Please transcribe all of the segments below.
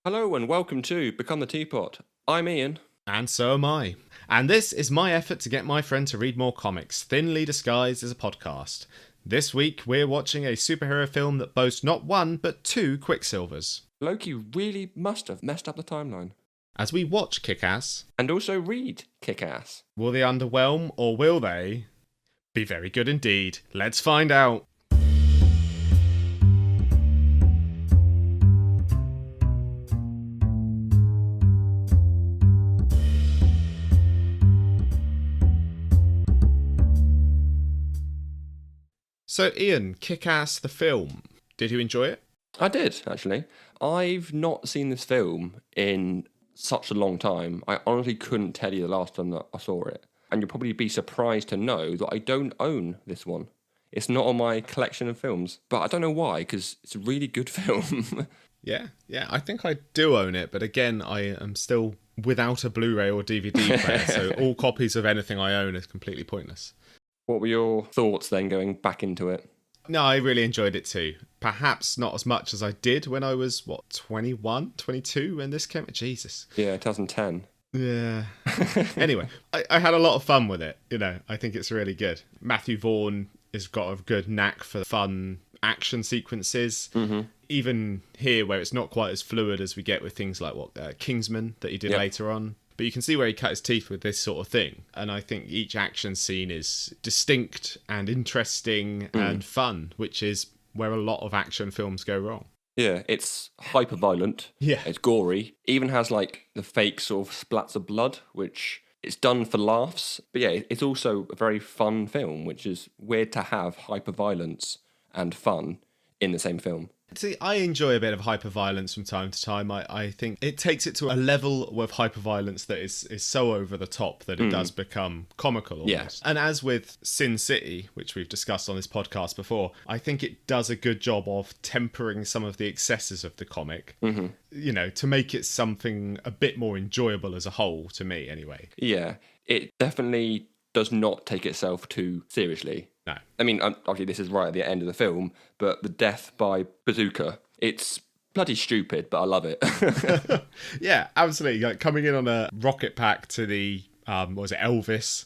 Hello and welcome to Become the Teapot. I'm Ian. And so am I. And this is my effort to get my friend to read more comics, thinly disguised as a podcast. This week, we're watching a superhero film that boasts not one, but two Quicksilvers. Loki really must have messed up the timeline. As we watch KickAss, And also read KickAss. will they underwhelm or will they be very good indeed? Let's find out. So, Ian, KickAss the film. Did you enjoy it? I did, actually. I've not seen this film in such a long time. I honestly couldn't tell you the last time that I saw it. And you'll probably be surprised to know that I don't own this one. It's not on my collection of films. But I don't know why, because it's a really good film. Yeah, I think I do own it, but again, I am still without a Blu-ray or DVD player, so all copies of anything I own is completely pointless. What were your thoughts then going back into it? No, I really enjoyed it too. Perhaps not as much as I did when I was, 21, 22 when this came out? Jesus. Yeah, 2010. Yeah. Anyway, I had a lot of fun with it. I think it's really good. Matthew Vaughn has got a good knack for fun action sequences. Mm-hmm. Even here, where it's not quite as fluid as we get with things like Kingsman that he did later on. But you can see where he cut his teeth with this sort of thing. And I think each action scene is distinct and interesting and fun, which is where a lot of action films go wrong. Yeah, it's hyper-violent. Yeah. It's gory. Even has, the fake sort of splats of blood, which it's done for laughs. But yeah, it's also a very fun film, which is weird to have hyper-violence and fun in the same film. See, I enjoy a bit of hyper-violence from time to time. I think it takes it to a level of hyper-violence that is so over the top that it does become comical almost. Yeah. And as with Sin City, which we've discussed on this podcast before, I think it does a good job of tempering some of the excesses of the comic, to make it something a bit more enjoyable as a whole, to me anyway. Yeah, it definitely does not take itself too seriously. No. I mean, obviously this is right at the end of the film, but the death by Bazooka, it's bloody stupid, but I love it. Yeah, absolutely. Coming in on a rocket pack to the, Elvis?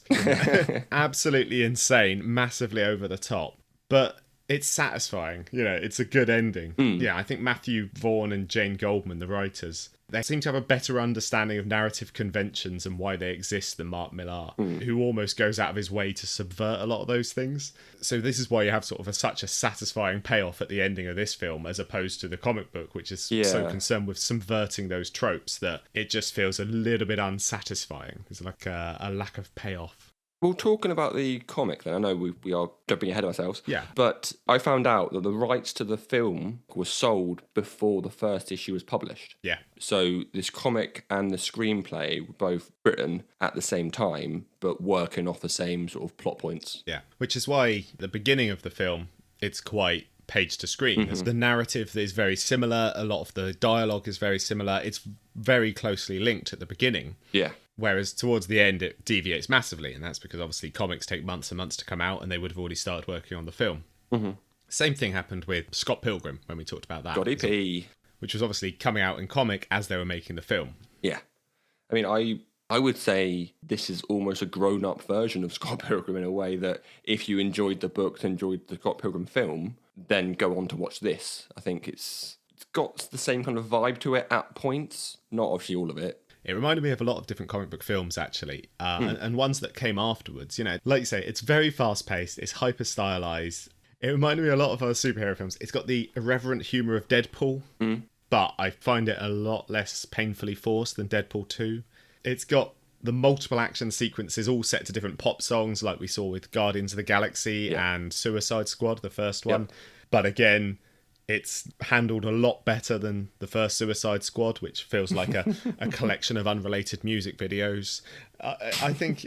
Absolutely insane, massively over the top. But it's satisfying. It's a good ending. Yeah, I think Matthew Vaughn and Jane Goldman, the writers, they seem to have a better understanding of narrative conventions and why they exist than Mark Millar, who almost goes out of his way to subvert a lot of those things. So this is why you have sort of such a satisfying payoff at the ending of this film, as opposed to the comic book, which is so concerned with subverting those tropes that it just feels a little bit unsatisfying. There's like a lack of payoff. Well, talking about the comic then, I know we are jumping ahead of ourselves. Yeah. But I found out that the rights to the film were sold before the first issue was published. Yeah. So this comic and the screenplay were both written at the same time, but working off the same sort of plot points. Yeah. Which is why the beginning of the film, it's quite page to screen. The narrative is very similar. A lot of the dialogue is very similar. It's very closely linked at the beginning. Yeah. Whereas towards the end, it deviates massively, and that's because obviously comics take months and months to come out, and they would have already started working on the film. Mm-hmm. Same thing happened with Scott Pilgrim when we talked about that. Scotty P. Which was obviously coming out in comic as they were making the film. Yeah. I mean, I would say this is almost a grown-up version of Scott Pilgrim in a way that if you enjoyed the books, enjoyed the Scott Pilgrim film, then go on to watch this. I think it's got the same kind of vibe to it at points, not obviously all of it. It reminded me of a lot of different comic book films, actually, and ones that came afterwards. Like you say, it's very fast-paced, it's hyper-stylized. It reminded me a lot of other superhero films. It's got the irreverent humour of Deadpool, but I find it a lot less painfully forced than Deadpool 2. It's got the multiple action sequences all set to different pop songs, like we saw with Guardians of the Galaxy and Suicide Squad, the first one. But again, it's handled a lot better than the first Suicide Squad, which feels like a collection of unrelated music videos. I think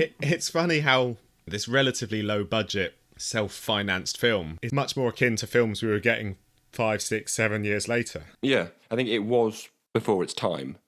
it's funny how this relatively low-budget, self-financed film is much more akin to films we were getting 5, 6, 7 years later. Yeah, I think it was before its time.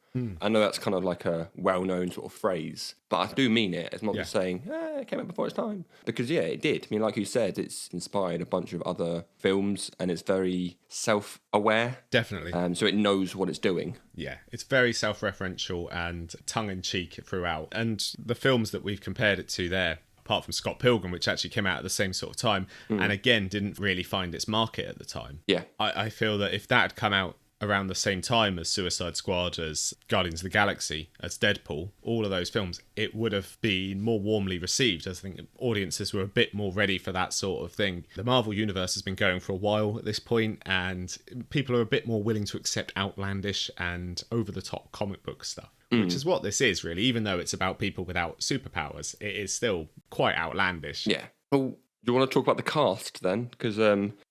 I know that's kind of like a well-known sort of phrase, but I do mean it. It's not just saying, it came out before its time. Because, yeah, it did. I mean, like you said, it's inspired a bunch of other films, and it's very self-aware. Definitely. So it knows what it's doing. Yeah, it's very self-referential and tongue-in-cheek throughout. And the films that we've compared it to there, apart from Scott Pilgrim, which actually came out at the same sort of time, and again, didn't really find its market at the time. Yeah. I feel that if that had come out around the same time as Suicide Squad, as Guardians of the Galaxy, as Deadpool, all of those films, it would have been more warmly received. I think audiences were a bit more ready for that sort of thing. The Marvel Universe has been going for a while at this point, and people are a bit more willing to accept outlandish and over-the-top comic book stuff. Which is what this is, really. Even though it's about people without superpowers, it is still quite outlandish. Yeah. Well, do you want to talk about the cast then? Because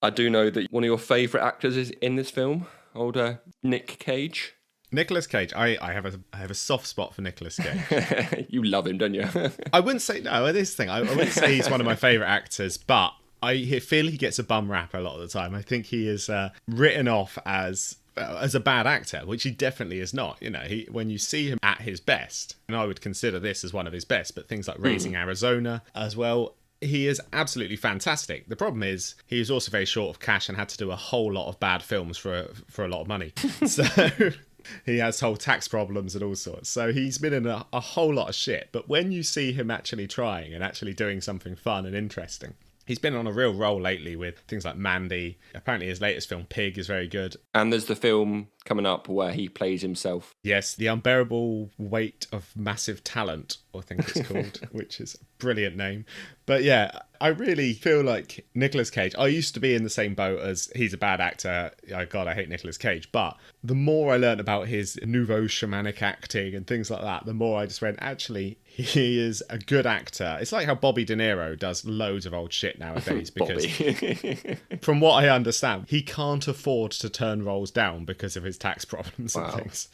I do know that one of your favourite actors is in this film, old Nick Cage. Nicolas Cage. I have a soft spot for Nicolas Cage. You love him, don't you? I wouldn't say, no, this thing, I wouldn't say he's one of my favourite actors, but I feel he gets a bum rap a lot of the time. I think he is written off as a bad actor, which he definitely is not. You know, when you see him at his best, and I would consider this as one of his best, but things like Raising Arizona as well, he is absolutely fantastic. The problem is he is also very short of cash and had to do a whole lot of bad films for a lot of money. So he has whole tax problems and all sorts. So he's been in a whole lot of shit. But when you see him actually trying and actually doing something fun and interesting, he's been on a real roll lately with things like Mandy. Apparently his latest film, Pig, is very good. And there's the film coming up where he plays himself. Yes, The Unbearable Weight of Massive Talent, I think it's called, which is a brilliant name. But yeah, I really feel like Nicolas Cage, I used to be in the same boat as he's a bad actor. Oh God, I hate Nicolas Cage. But the more I learned about his nouveau shamanic acting and things like that, the more I just went, actually, he is a good actor. It's like how Bobby De Niro does loads of old shit nowadays because from what I understand, he can't afford to turn roles down because of his tax problems and things.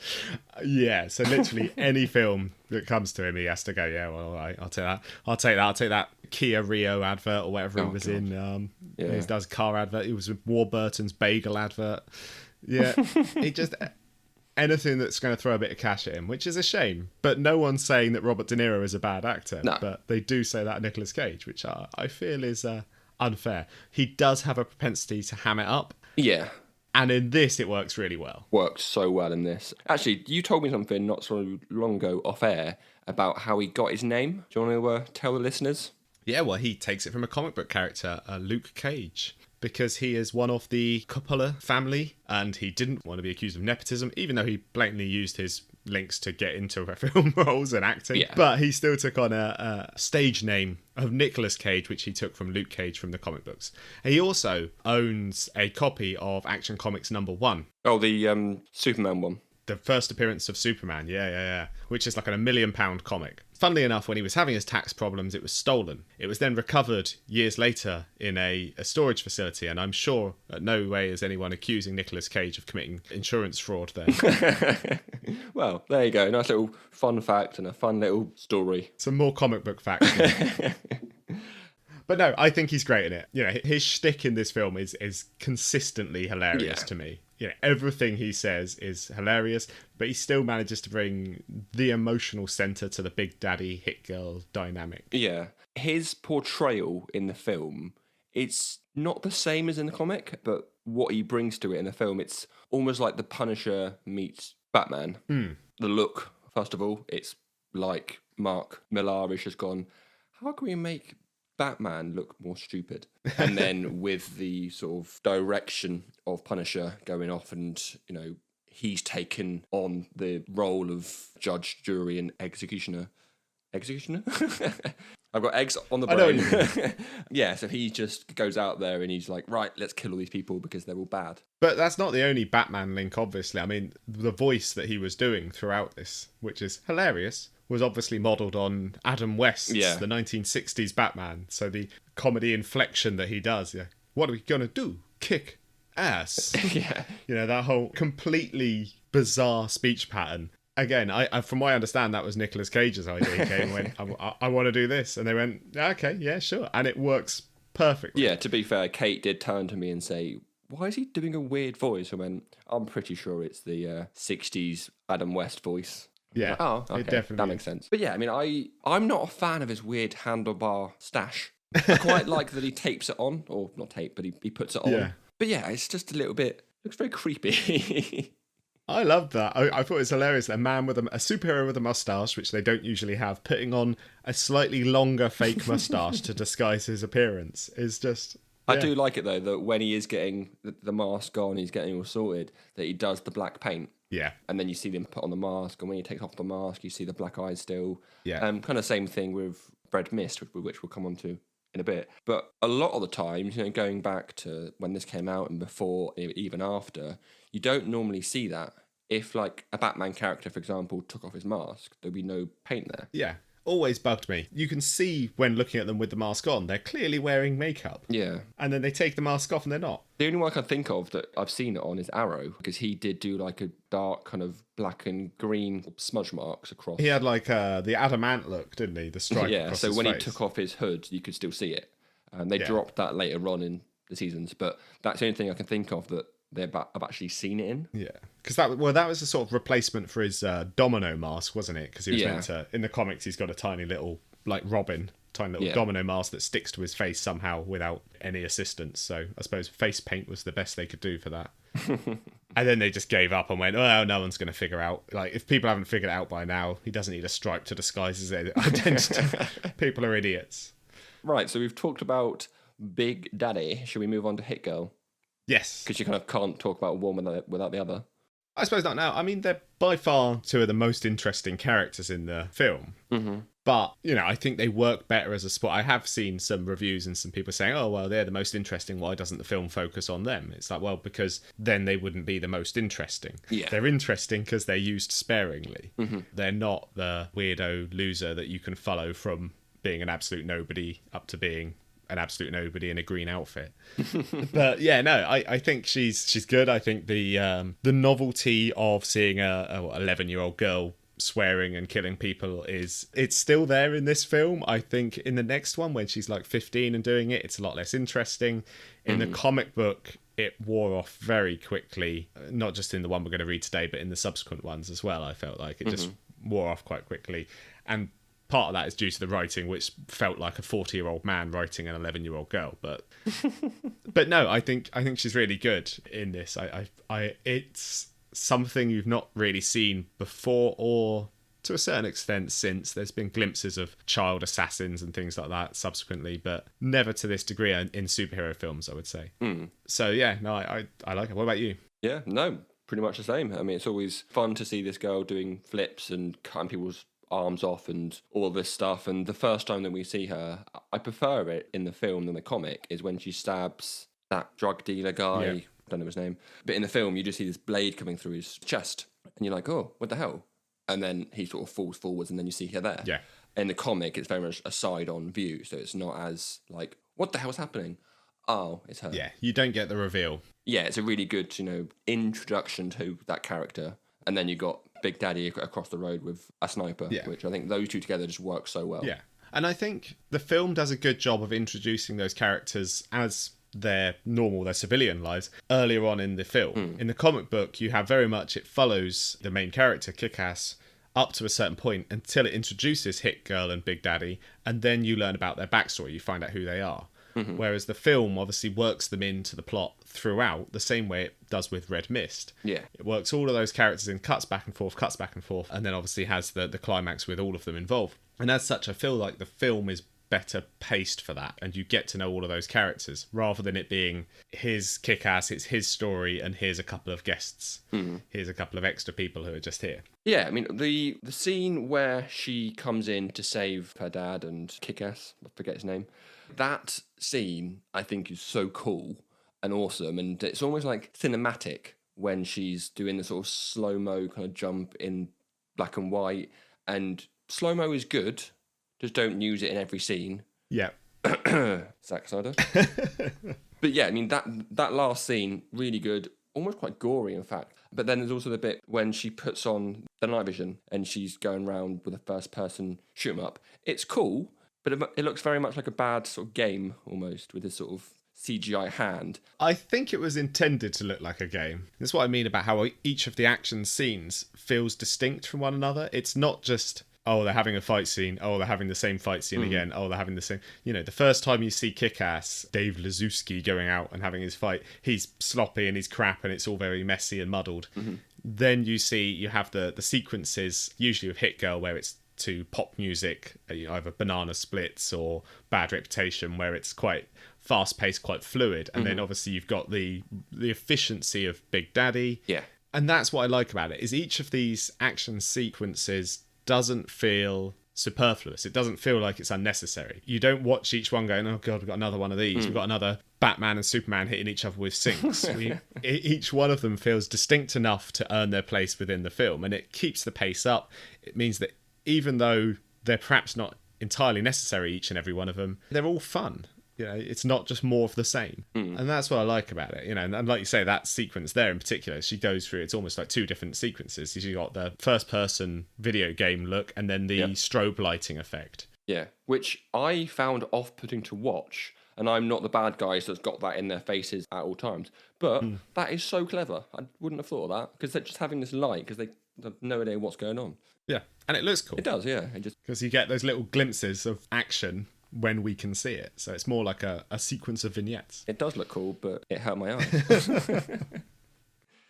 Yeah, so literally any film that comes to him, he has to go, yeah, well, I'll take that. I'll take that Kia Rio advert or whatever he was in. He does car advert. He was with Warburton's bagel advert. Yeah, he just... anything that's going to throw a bit of cash at him, which is a shame. But no one's saying that Robert De Niro is a bad actor. No. But they do say that of Nicolas Cage, which I feel is unfair. He does have a propensity to ham it up. Yeah. And in this, it works really well. Works so well in this. Actually, you told me something not so long ago off air about how he got his name. Do you want to tell the listeners? Yeah, well, he takes it from a comic book character, Luke Cage, because he is one of the Coppola family, and he didn't want to be accused of nepotism, even though he blatantly used his links to get into film roles and acting. Yeah. But he still took on a stage name of Nicolas Cage, which he took from Luke Cage from the comic books. He also owns a copy of Action Comics #1. Oh, the Superman one. The first appearance of Superman, yeah. Which is like a £1 million comic. Funnily enough, when he was having his tax problems, it was stolen. It was then recovered years later in a storage facility, and I'm sure at no way is anyone accusing Nicolas Cage of committing insurance fraud there. Well, there you go. Nice little fun fact and a fun little story. Some more comic book facts. But no, I think he's great in it. You know, his shtick in this film is consistently hilarious to me. You know, everything he says is hilarious, but he still manages to bring the emotional centre to the big daddy hit girl dynamic. Yeah. His portrayal in the film, it's not the same as in the comic, but what he brings to it in the film, it's almost like the Punisher meets Batman. The look, first of all, it's like Mark Millar has just gone, how can we make Batman look more stupid? And then with the sort of direction of Punisher going off, and you know, he's taken on the role of judge, jury and executioner. I've got eggs on the brain. Yeah, so he just goes out there and he's like, right, let's kill all these people because they're all bad. But that's not the only Batman link, obviously. I mean, the voice that he was doing throughout this, which is hilarious, was obviously modelled on Adam West's the 1960s Batman. So the comedy inflection that he does, what are we going to do? Kick ass. Yeah. You know, that whole completely bizarre speech pattern. Again, I from what I understand, that was Nicolas Cage's idea. He came and went, I want to do this. And they went, okay, yeah, sure. And it works perfectly. Yeah, to be fair, Kate did turn to me and say, why is he doing a weird voice? I went, I'm pretty sure it's the 60s Adam West voice. Yeah. Like, oh, okay, it definitely that makes sense. But yeah, I mean, I'm not a fan of his weird handlebar stash. I quite like that he tapes it on, or not tape, but he puts it on. Yeah. But yeah, it's just a little bit, looks very creepy. I love that. I thought it was hilarious. A man with a superhero with a mustache, which they don't usually have, putting on a slightly longer fake mustache to disguise his appearance is just... I do like it, though, that when he is getting the mask on, he's getting all sorted, that he does the black paint. Yeah. And then you see them put on the mask, and when he takes off the mask, you see the black eyes still. Yeah. Kind of same thing with Red Mist, which we'll come on to in a bit. But a lot of the times, going back to when this came out and before, even after, you don't normally see that. If, like, a Batman character, for example, took off his mask, there'd be no paint there. Yeah. Always bugged me. You can see when looking at them with the mask on, they're clearly wearing makeup. Yeah. And then they take the mask off and they're not. The only one I can think of that I've seen it on is Arrow, because he did do like a dark kind of black and green smudge marks across. He had like the adamant look, didn't he? The stripe yeah, across so his when face. he took off his hood, you could still see it. They dropped that later on in the seasons, but that's the only thing I can think of that I've actually seen it in. Yeah, because that was the sort of replacement for his domino mask, wasn't it? Because he was meant to, in the comics, he's got a tiny little, like Robin, tiny little domino mask that sticks to his face somehow without any assistance. So I suppose face paint was the best they could do for that. And then they just gave up and went, oh, no one's going to figure out. Like, if people haven't figured it out by now, he doesn't need a stripe to disguise his identity. People are idiots. Right, so we've talked about Big Daddy. Should we move on to Hit Girl? Yes. Because you kind of can't talk about one without the other. I suppose not now. I mean, they're by far two of the most interesting characters in the film. Mm-hmm. But, I think they work better as a sport. I have seen some reviews and some people saying, oh, well, they're the most interesting. Why doesn't the film focus on them? It's like, well, because then they wouldn't be the most interesting. Yeah. They're interesting because they're used sparingly. Mm-hmm. They're not the weirdo loser that you can follow from being an absolute nobody up to being an absolute nobody in a green outfit. But yeah, no, I think she's good. I think the novelty of seeing a 11-year-old girl swearing and killing people it's still there in this film. I think in the next one, when she's like 15 and doing it, it's a lot less interesting. In the comic book, it wore off very quickly, not just in the one we're going to read today, but in the subsequent ones as well. I felt like it just wore off quite quickly. And part of that is due to the writing, which felt like a 40-year-old man writing an 11-year-old girl. But but no, I think she's really good in this. I it's something you've not really seen before, or to a certain extent since. There's been glimpses of child assassins and things like that subsequently, but never to this degree in superhero films, I would say. So yeah, no, I like it. What about you? Yeah, no, pretty much the same. I mean, it's always fun to see this girl doing flips and cutting people's arms off and all this stuff. And the first time that we see her, I prefer it in the film than the comic, is when she stabs that drug dealer guy. Yeah. I don't know his name. But in the film, you just see this blade coming through his chest. And you're like, oh, what the hell? And then he sort of falls forwards and then you see her there. Yeah. In the comic, it's very much a side-on view. So it's not as like, what the hell's happening? Oh, it's her. Yeah, you don't get the reveal. Yeah, it's a really good, introduction to that character. And then you got Big Daddy across the road with a sniper, which I think those two together just work so well. Yeah. And I think the film does a good job of introducing those characters as their civilian lives earlier on in the film. In the comic book, you have very much, it follows the main character, KickAss, up to a certain point until it introduces Hit Girl and Big Daddy, and then you learn about their backstory, you find out who they are. Whereas the film obviously works them into the plot throughout, the same way it does with Red Mist. Yeah. It works all of those characters in, cuts back and forth, and then obviously has the climax with all of them involved. And as such, I feel like the film is better paced for that, and you get to know all of those characters, rather than it being his Kick-Ass, it's his story, and here's a couple of guests. Here's a couple of extra people who are just here. Yeah, I mean, the scene where she comes in to save her dad and Kick-Ass, I forget his name, that scene I think is so cool and awesome, and it's almost like cinematic when she's doing the sort of slow-mo kind of jump in black and white, and slow-mo is good, just don't use it in every scene. Yeah. Zack Snyder. But yeah, I mean, that last scene, really good, almost quite gory, in fact. But then there's also the bit when she puts on the night vision and she's going around with a first-person shoot 'em up. It's cool, but it looks very much like a bad sort of game, almost, with this sort of CGI hand. I think it was intended to look like a game. That's what I mean about how each of the action scenes feels distinct from one another. It's not just, oh, they're having a fight scene. Oh, they're having the same fight scene again. Oh, they're having the same... You know, the first time you see KickAss, Dave Lazowski going out and having his fight, he's sloppy and he's crap and it's all very messy and muddled. Then you have the sequences, usually with Hit Girl, where it's to pop music, either Banana Splits or Bad Reputation, where it's quite fast-paced, quite fluid. And then obviously you've got the efficiency of Big Daddy. Yeah. And that's what I like about it, is each of these action sequences doesn't feel superfluous. It doesn't feel like it's unnecessary. You don't watch each one going, oh God, we've got another one of these. We've got another Batman and Superman hitting each other with sinks. Each one of them feels distinct enough to earn their place within the film, and it keeps the pace up. It means that even though they're perhaps not entirely necessary, each and every one of them, they're all fun. You know, it's not just more of the same. And that's what I like about it. You know, and like you say, that sequence there in particular, she goes through, it's almost like two different sequences. You've got the first person video game look and then the strobe lighting effect. Yeah, which I found off-putting to watch, and I'm not the bad guys that's got that in their faces at all times. But that is so clever. I wouldn't have thought of that, because they're just having this light, because they have no idea what's going on. Yeah, and it looks cool. It does, yeah. Because you get those little glimpses of action when we can see it. So it's more like a sequence of vignettes. It does look cool, but it hurt my eyes.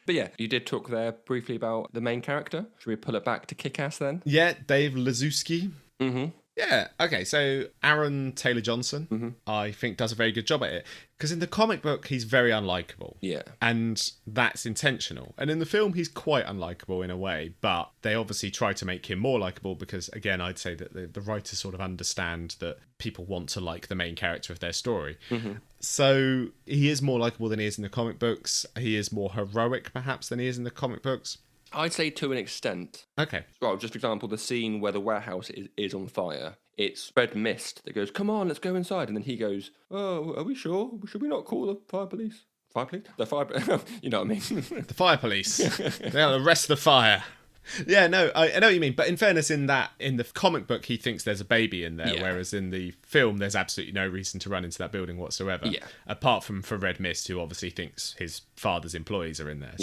But yeah, you did talk there briefly about the main character. Should we pull it back to KickAss then? Yeah, Dave Lazowski. Mm-hmm. Yeah, okay, so Aaron Taylor-Johnson, I think, does a very good job at it. Because in the comic book, he's very unlikable. Yeah. And that's intentional. And in the film, he's quite unlikable in a way, but they obviously try to make him more likable because, again, I'd say that the writers sort of understand that people want to like the main character of their story. So he is more likable than he is in the comic books. He is more heroic, perhaps, than he is in the comic books. I'd say to an extent. Okay. Well, just for example, the scene where the warehouse is on fire. It's red mist that goes, come on, let's go inside. And then he goes, oh, are we sure? Should we not call the fire police? Fire police? The fire... you know what I mean? The fire police. They'll arrest the fire. Yeah, no, I know what you mean. But in fairness, in the comic book, he thinks there's a baby in there, whereas in the film, there's absolutely no reason to run into that building whatsoever. Yeah. Apart from for Red Mist, who obviously thinks his father's employees are in there.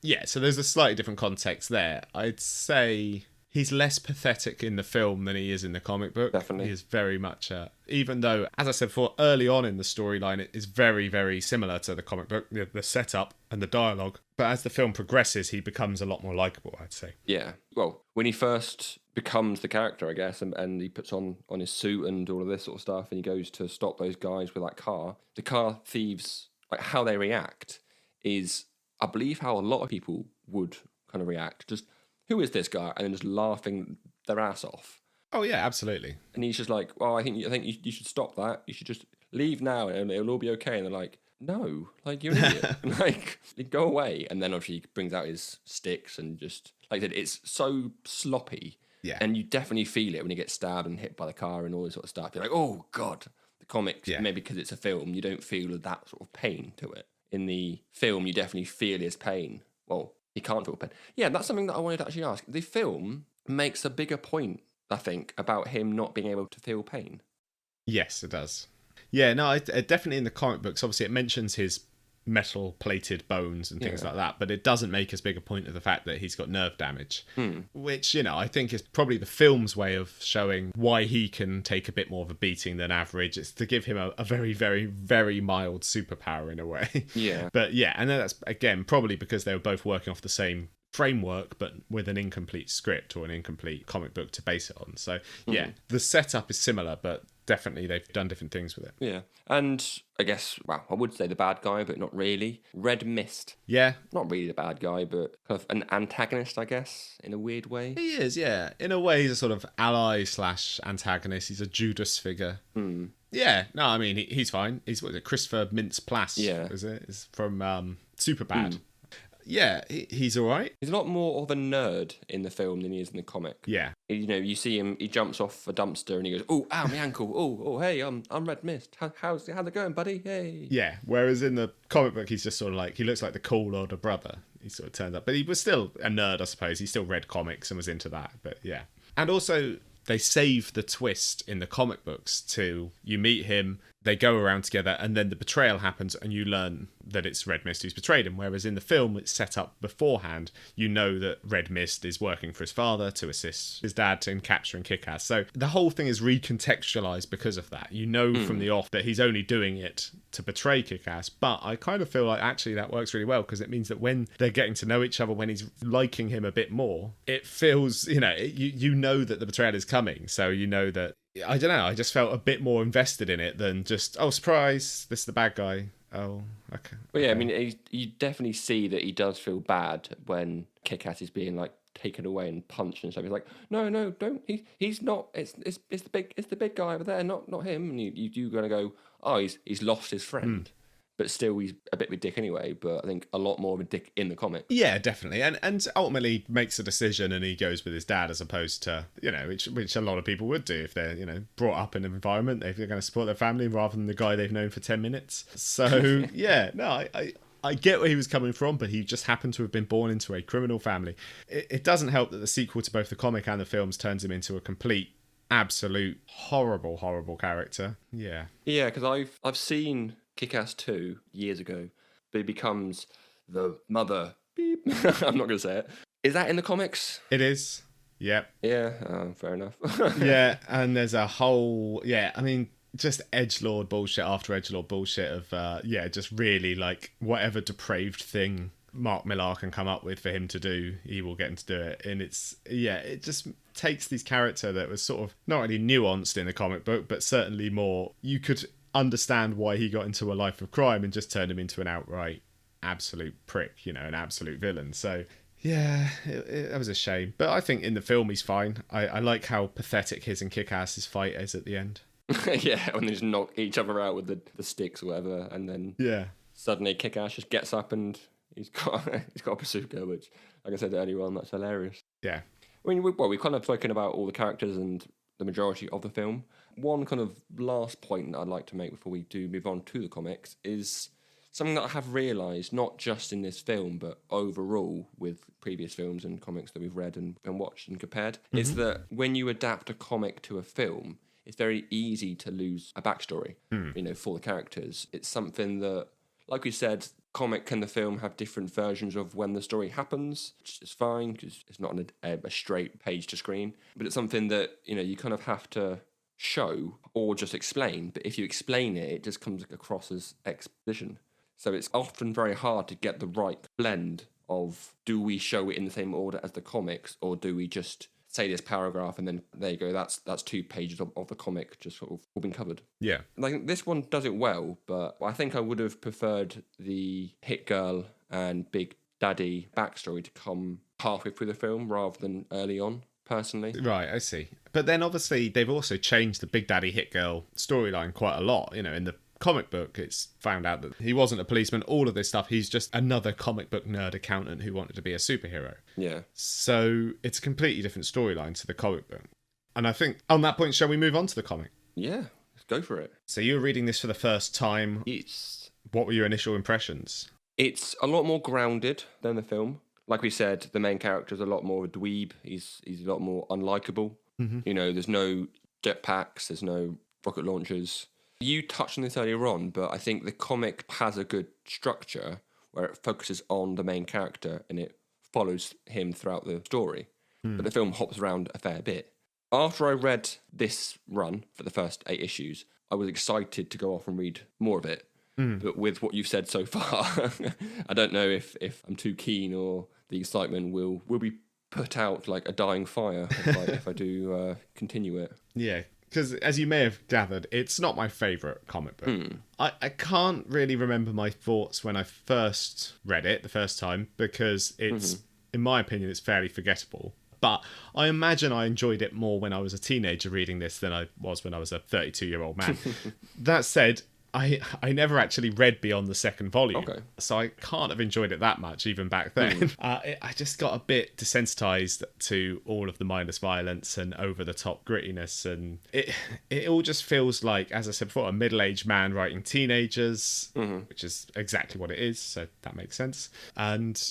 Yeah. So there's a slightly different context there. I'd say he's less pathetic in the film than he is in the comic book. Definitely. He is very much, even though, as I said before, early on in the storyline, it is very, very similar to the comic book, the setup and the dialogue. But as the film progresses, he becomes a lot more likeable, I'd say. Yeah. Well, when he first becomes the character, I guess, and he puts on his suit and all of this sort of stuff, and he goes to stop those guys with that car, the car thieves, like how they react is, I believe, how a lot of people would kind of react. Just, who is this guy? And then just laughing their ass off. Oh, yeah, absolutely. And he's just like, well, I think you should stop that. You should just leave now and it'll all be okay. And they're like, no, like, you're an idiot. Like, go away. And then obviously he brings out his sticks and just, like I said, it's so sloppy. Yeah. And you definitely feel it when you get stabbed and hit by the car and all this sort of stuff. You're like, oh, God. The comics, maybe because it's a film, you don't feel that sort of pain to it. In the film, you definitely feel his pain. Well, he can't feel pain. Yeah, that's something that I wanted to actually ask. The film makes a bigger point, I think, about him not being able to feel pain. Yes, it does. Yeah, no, definitely in the comic books, obviously it mentions his metal-plated bones and things like that, but it doesn't make as big a point of the fact that he's got nerve damage, which, you know, I think is probably the film's way of showing why he can take a bit more of a beating than average. It's to give him a very, very, very mild superpower in a way. Yeah. But yeah, and that's, again, probably because they were both working off the same framework but with an incomplete script or an incomplete comic book to base it on. So yeah, the setup is similar, but definitely they've done different things with it. Yeah. And I guess, well, I would say the bad guy, but not really. Red Mist. Yeah. Not really the bad guy, but kind of an antagonist, I guess, in a weird way. He is, yeah. In a way, he's a sort of ally / antagonist. He's a Judas figure. Yeah. No, I mean, he's fine. He's, what is it, Christopher Mintz-Plasse, is it? It's from Superbad. Yeah, he's all right. He's a lot more of a nerd in the film than he is in the comic. Yeah. You know, you see him, he jumps off a dumpster and he goes, oh, ow, my ankle. Oh, hey, I'm Red Mist. How's it going, buddy? Hey. Yeah, whereas in the comic book, he's just sort of like, he looks like the cool older brother. He sort of turned up. But he was still a nerd, I suppose. He still read comics and was into that. But yeah. And also, they save the twist in the comic books to, you meet him, they go around together, and then the betrayal happens, and you learn that it's Red Mist who's betrayed him. Whereas in the film, it's set up beforehand. You know that Red Mist is working for his father to assist his dad in capturing KickAss. So the whole thing is recontextualized because of that. You know from the off that he's only doing it to betray KickAss. But I kind of feel like actually that works really well, because it means that when they're getting to know each other, when he's liking him a bit more, it feels, you know that the betrayal is coming. So you know that, I don't know, I just felt a bit more invested in it than just, oh, surprise, this is the bad guy. Oh, okay. Well, yeah, I mean, you definitely see that he does feel bad when KickAss is being like taken away and punched and stuff. He's like, no, don't. He's not. It's the big guy over there, not him. And you gonna go, oh, he's lost his friend. But still, he's a bit of a dick anyway. But I think a lot more of a dick in the comic. Yeah, definitely. And ultimately makes a decision, and he goes with his dad, as opposed to, which a lot of people would do if they're, brought up in an environment. They're going to support their family rather than the guy they've known for 10 minutes. So, yeah, no, I get where he was coming from, but he just happened to have been born into a criminal family. It doesn't help that the sequel to both the comic and the films turns him into a complete, absolute, horrible character. Yeah. Yeah, because I've seen KickAss 2 years ago, but he becomes the mother beep. I'm not going to say it. Is that in the comics? It is. Yep. Yeah, fair enough. Yeah, and there's a whole, just edgelord bullshit after edgelord bullshit of, just really like whatever depraved thing Mark Millar can come up with for him to do, he will get him to do it. And it just takes this character that was sort of not really nuanced in the comic book, but certainly more, you could understand why he got into a life of crime, and just turned him into an outright absolute prick, an absolute villain. So yeah, that was a shame. But I think in the film he's fine. I like how pathetic his and KickAss's fight is at the end. Yeah, when they just knock each other out with the sticks or whatever, and then suddenly KickAss just gets up and he's got a bazooka, which, like I said earlier on, that's hilarious. Yeah. I mean, we've kind of spoken about all the characters and the majority of the film. One kind of last point that I'd like to make before we do move on to the comics is something that I have realised, not just in this film, but overall with previous films and comics that we've read and watched and compared, is that when you adapt a comic to a film, it's very easy to lose a backstory, for the characters. It's something that, like we said, comic and the film have different versions of when the story happens, which is fine because it's not a straight page to screen, but it's something that, you kind of have to show or just explain. But if you explain it, it just comes across as exposition. So it's often very hard to get the right blend of, do we show it in the same order as the comics, or do we just say this paragraph and then there you go, that's 2 pages of the comic just sort of all been covered. Yeah. Like, this one does it well, but I think I would have preferred the Hit Girl and Big Daddy backstory to come halfway through the film rather than early on, personally. Right, I see. But then obviously they've also changed the Big Daddy Hit Girl storyline quite a lot. In the comic book, it's found out that he wasn't a policeman, all of this stuff. He's just another comic book nerd accountant who wanted to be a superhero. Yeah. So it's a completely different storyline to the comic book. And I think on that point, shall we move on to the comic? Yeah, let's go for it. So you were reading this for the first time. What were your initial impressions? It's a lot more grounded than the film. Like we said, the main character is a lot more of a dweeb. He's a lot more unlikable. There's no jetpacks, there's no rocket launchers. You touched on this earlier on, but I think the comic has a good structure where it focuses on the main character and it follows him throughout the story. But the film hops around a fair bit. After I read this run for the first 8 issues, I was excited to go off and read more of it. But with what you've said so far, I don't know if I'm too keen, or the excitement will be put out like a dying fire if I do continue it. Yeah. Because, as you may have gathered, it's not my favourite comic book. I can't really remember my thoughts when I first read it the first time, because it's, in my opinion, it's fairly forgettable. But I imagine I enjoyed it more when I was a teenager reading this than I was when I was a 32-year-old man. That said, I never actually read beyond the second volume, so I can't have enjoyed it that much even back then. I just got a bit desensitized to all of the mindless violence and over-the-top grittiness, and it all just feels like, as I said before, a middle-aged man writing teenagers, which is exactly what it is, so that makes sense. And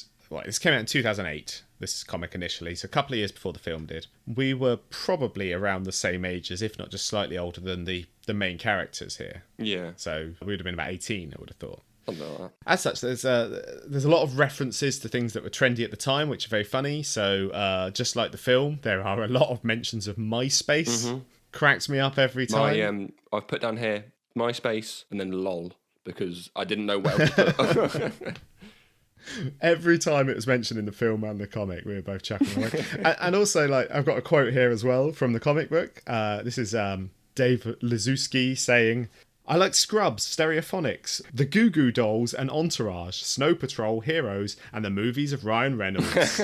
this came out in 2008. this comic initially, so a couple of years before the film did, we were probably around the same ages, if not just slightly older than the main characters here. Yeah. So we would have been about 18, I would have thought. Something like that. As such, there's a lot of references to things that were trendy at the time, which are very funny. So just like the film, there are a lot of mentions of MySpace. Cracks me up every time. I've put down here MySpace and then lol because I didn't know what else to put. Every time it was mentioned in the film and the comic, we were both chuckling away. And also, like, I've got a quote here as well from the comic book. This is Dave Liszewski saying, "I like Scrubs, Stereophonics, the Goo Goo Dolls and Entourage, Snow Patrol, Heroes, and the movies of Ryan Reynolds."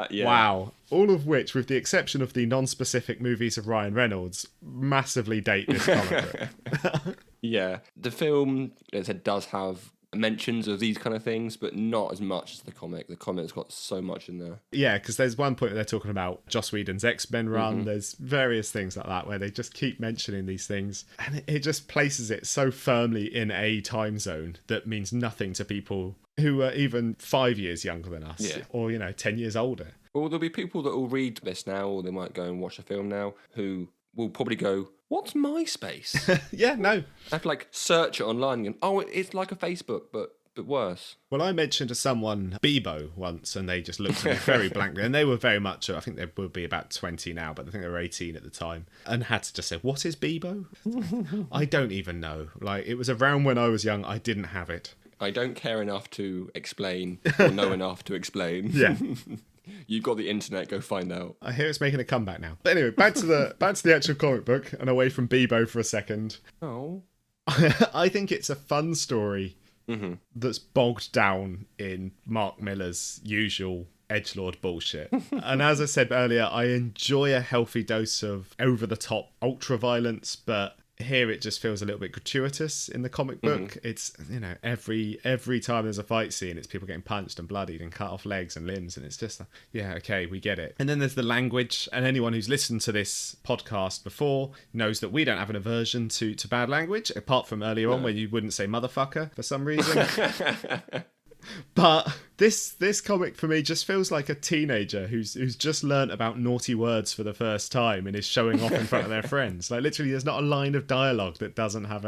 Yeah. Wow. All of which, with the exception of the non-specific movies of Ryan Reynolds, massively date this comic book. Yeah. The film, as I said, does have mentions of these kind of things, but not as much as the comic. The comic's got so much in there. Yeah, because there's one point where they're talking about Joss Whedon's X-Men run. There's various things like that where they just keep mentioning these things, and it just places it so firmly in a time zone that means nothing to people who are even 5 years younger than us, or 10 years older. Well, there'll be people that will read this now, or they might go and watch the film now, who will probably go, "What's MySpace?" Yeah, no. I have to like search it online and it's like a Facebook, but worse. Well, I mentioned to someone Bebo once, and they just looked at me very blankly, and they were very much, I think they would be about 20 now, but I think they were 18 at the time, and had to just say, "What is Bebo?" I don't even know. Like, it was around when I was young. I didn't have it. I don't care enough to explain or know enough to explain. Yeah. You've got the internet, go find out. I hear it's making a comeback now. But anyway, back to the actual comic book and away from Bebo for a second. Oh. I think it's a fun story that's bogged down in Mark Millar's usual edgelord bullshit. And as I said earlier, I enjoy a healthy dose of over-the-top ultra-violence, but here it just feels a little bit gratuitous in the comic book. It's, every time there's a fight scene, it's people getting punched and bloodied and cut off legs and limbs, and it's just, yeah, okay, we get it. And then there's the language, and anyone who's listened to this podcast before knows that we don't have an aversion to bad language, apart from earlier on where you wouldn't say motherfucker for some reason. But this comic for me just feels like a teenager who's just learnt about naughty words for the first time and is showing off in front of their friends. Like, literally, there's not a line of dialogue that doesn't have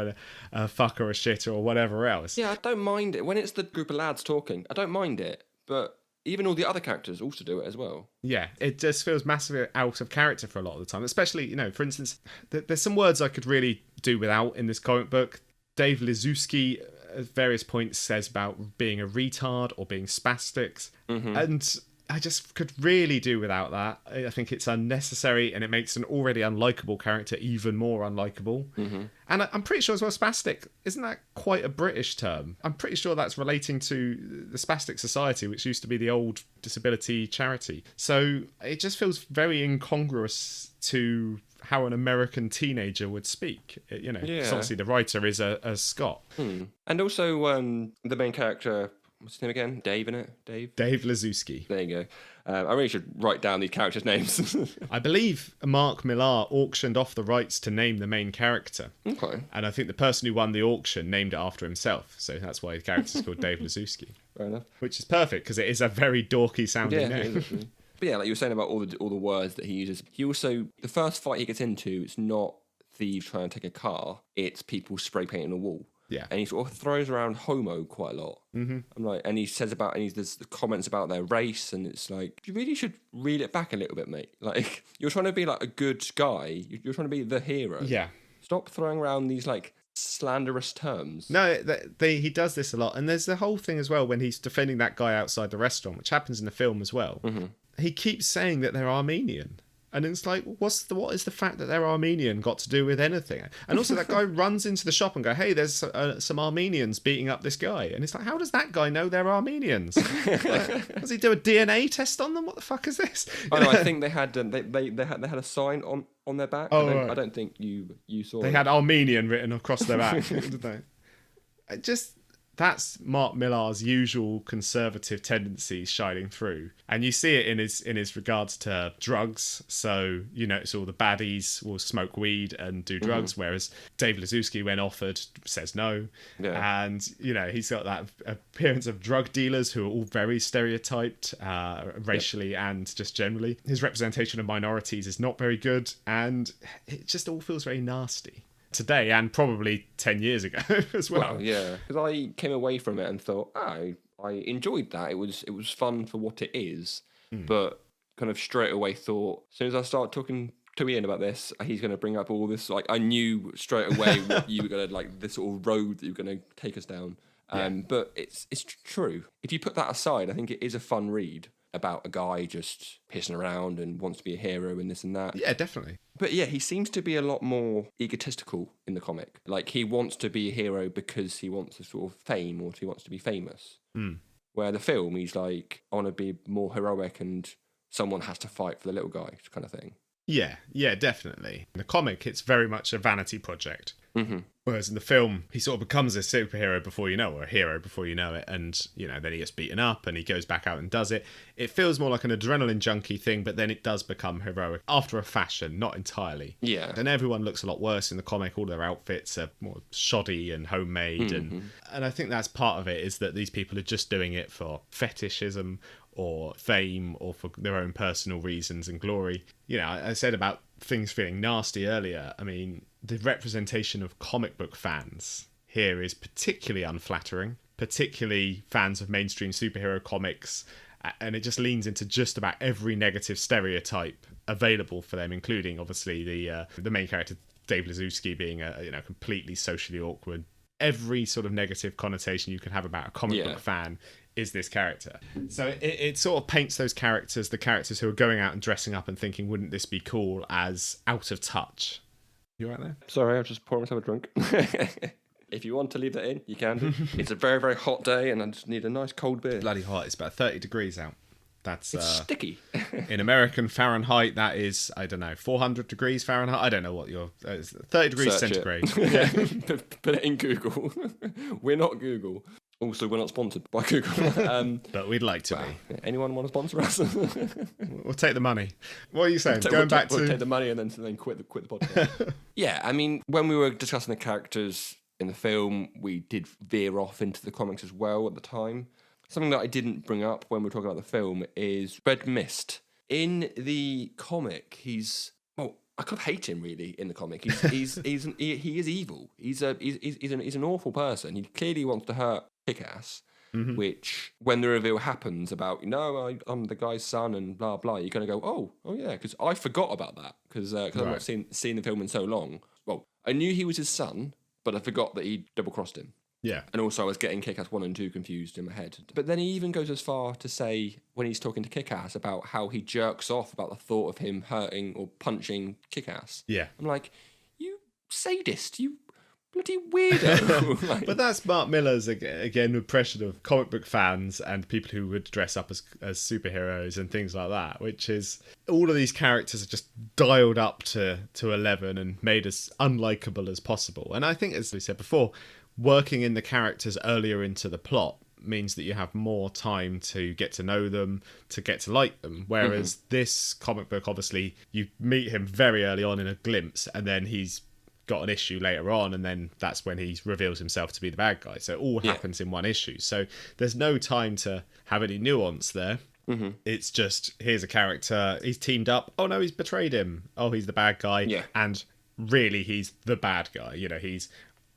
a fuck or a shit or whatever else. Yeah, I don't mind it. When it's the group of lads talking, I don't mind it. But even all the other characters also do it as well. Yeah, it just feels massively out of character for a lot of the time. Especially, for instance, there's some words I could really do without in this comic book. Dave Liszewski at various points says about being a retard or being spastics, and I just could really do without that. I think it's unnecessary, and it makes an already unlikable character even more unlikable. And I'm pretty sure as well, spastic, isn't that quite a British term? I'm pretty sure that's relating to the Spastic Society, which used to be the old disability charity. So it just feels very incongruous to how an American teenager would speak. Obviously the writer is a Scot. And also the main character, what's his name again? Dave, innit? Dave Liszewski. There you go. I really should write down these characters' names. I believe Mark Millar auctioned off the rights to name the main character. Okay. And I think the person who won the auction named it after himself. So that's why his character is called Dave Liszewski. Fair enough. Which is perfect, because it is a very dorky sounding name. But yeah, like you were saying about all the words that he uses. He also, the first fight he gets into, it's not thieves trying to take a car, it's people spray painting a wall. Yeah. And he sort of throws around homo quite a lot. I'm like, and he says about, and there's the comments about their race, and it's like, you really should reel it back a little bit, mate. Like, you're trying to be like a good guy. You're trying to be the hero. Yeah. Stop throwing around these like slanderous terms. No, he does this a lot. And there's the whole thing as well when he's defending that guy outside the restaurant, which happens in the film as well. He keeps saying that they're Armenian. And it's like, what is the fact that they're Armenian got to do with anything? And also that guy runs into the shop and go, hey, there's some Armenians beating up this guy. And it's like, how does that guy know they're Armenians? Does he do a DNA test on them? What the fuck is this? Oh, no, I think they had they had a sign on their back. Oh, I don't think you saw They had Armenian written across their back, didn't they? that's Mark Millar's usual conservative tendencies shining through, and you see it in his regards to drugs. So you notice all the baddies will smoke weed and do drugs, whereas Dave Lazuski, when offered, says no. Yeah. And he's got that appearance of drug dealers who are all very stereotyped, racially and just generally. His representation of minorities is not very good, and it just all feels very nasty today, and probably 10 years ago as well. Yeah, because I came away from it and thought, I enjoyed that. It was fun for what it is, but kind of straight away thought, as soon as I start talking to Iain about this, he's going to bring up all this. Like, I knew straight away what you were going to, like, this sort of road that you were going to take us down. But it's true. If you put that aside, I think it is a fun read about a guy just pissing around and wants to be a hero and this and that. Yeah, definitely. But yeah, he seems to be a lot more egotistical in the comic. Like, he wants to be a hero because he wants a sort of fame, or he wants to be famous. Where the film, he's like, I want to be more heroic and someone has to fight for the little guy kind of thing. Yeah, definitely. In the comic, it's very much a vanity project. Whereas in the film, he sort of becomes a superhero before you know, or a hero before you know it, and then he gets beaten up and he goes back out and does it. It feels more like an adrenaline junkie thing, but then it does become heroic after a fashion, not entirely. Yeah. And everyone looks a lot worse in the comic. All their outfits are more shoddy and homemade, and I think that's part of it, is that these people are just doing it for fetishism or fame or for their own personal reasons and glory. I said about things feeling nasty earlier. I mean, the representation of comic book fans here is particularly unflattering, particularly fans of mainstream superhero comics, and it just leans into just about every negative stereotype available for them, including obviously the main character Dave Lazuski being a completely socially awkward. Every sort of negative connotation you can have about a comic book fan is this character. So it sort of paints those characters, the characters who are going out and dressing up and thinking, wouldn't this be cool, as out of touch. You right there? Sorry, I'll just pour myself a drink. If you want to leave that in, you can do. It's a very, very hot day and I just need a nice cold beer. Bloody hot. It's about 30 degrees out. It's sticky. In American Fahrenheit, that is, 400 degrees Fahrenheit. I don't know what your 30 degrees Search centigrade. Yeah. Put it in Google. We're not Google. Also, we're not sponsored by Google. But we'd like to be. Anyone want to sponsor us? We'll take the money. What are you saying? We'll take the money and then quit the podcast. Yeah, I mean, when we were discussing the characters in the film, we did veer off into the comics as well at the time. Something that I didn't bring up when we were talking about the film is Red Mist. In the comic, I could hate him really in the comic. He is evil. He's an awful person. He clearly wants to hurt KickAss, which when the reveal happens about, I'm the guy's son and blah blah, you're gonna go, oh yeah, because I forgot about that because I've not seen the film in so long. Well, I knew he was his son, but I forgot that he double crossed him. Yeah. And also I was getting KickAss 1 and 2 confused in my head. But then he even goes as far to say, when he's talking to KickAss, about how he jerks off about the thought of him hurting or punching KickAss. Yeah. I'm like, you sadist, you bloody weirdo. But that's Mark Millar's, again, impression of comic book fans and people who would dress up as superheroes and things like that, which is all of these characters are just dialed up to 11 and made as unlikable as possible. And I think, as we said before, working in the characters earlier into the plot means that you have more time to get to know them, to get to like them. Whereas this comic book, obviously, you meet him very early on in a glimpse, and then he's got an issue later on, and then that's when he reveals himself to be the bad guy. So it all happens in one issue. So there's no time to have any nuance there. It's just, here's a character, he's teamed up. Oh no, he's betrayed him. Oh, he's the bad guy. Yeah. And really, he's the bad guy. He's